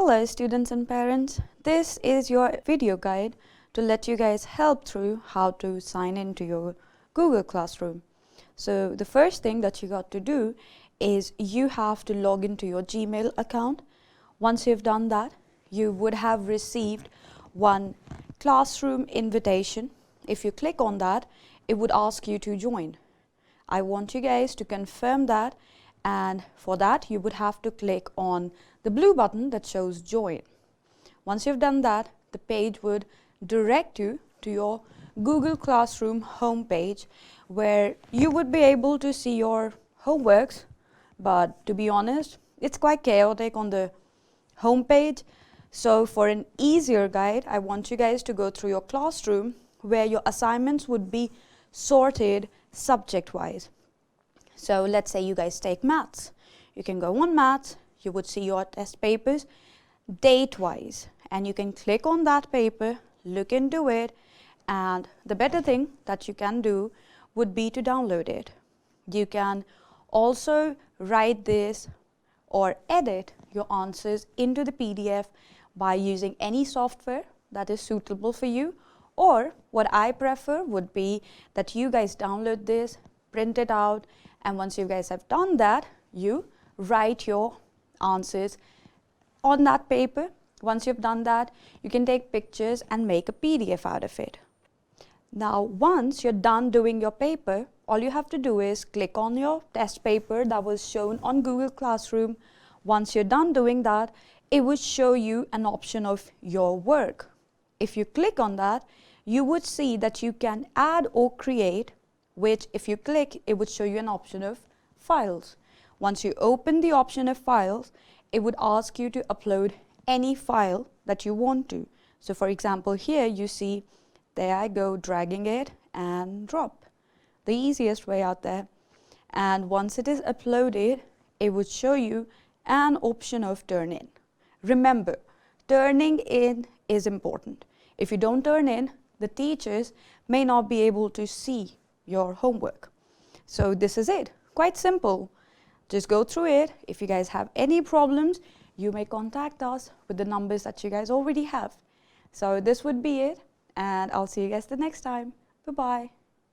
Hello students and parents, this is your video guide to let you guys help through how to sign into your Google Classroom. So the first thing that you got to do is you have to log into your Gmail account. Once you've done that, you would have received one classroom invitation. If you click on that, it would ask you to join. I want you guys to confirm that, and for that you would have to click on the blue button that shows join. Once you've done that, the page would direct you to your Google Classroom homepage where you would be able to see your homeworks, but to be honest, it's quite chaotic on the homepage. So for an easier guide, I want you guys to go through your classroom where your assignments would be sorted subject-wise. So let's say you guys take maths. You can go on maths, you would see your test papers date-wise, and you can click on that paper, look into it, and the better thing that you can do would be to download it. You can also write this or edit your answers into the PDF by using any software that is suitable for you, or what I prefer would be that you guys download this, print it out, and once you guys have done that, you write your answers on that paper. Once you've done that, you can take pictures and make a PDF out of it. Now, once you're done doing your paper, all you have to do is click on your test paper that was shown on Google Classroom. Once you're done doing that, it would show you an option of your work. If you click on that, you would see that you can add or create, which if you click, it would show you an option of files. Once you open the option of files, it would ask you to upload any file that you want to. So for example, here you see, there I go dragging it and drop. The easiest way out there. And once it is uploaded, it would show you an option of turn in. Remember, turning in is important. If you don't turn in, the teachers may not be able to see your homework. So this is it, quite simple. Just go through it. If you guys have any problems, you may contact us with the numbers that you guys already have. So this would be it, and I'll see you guys the next time. Bye-bye.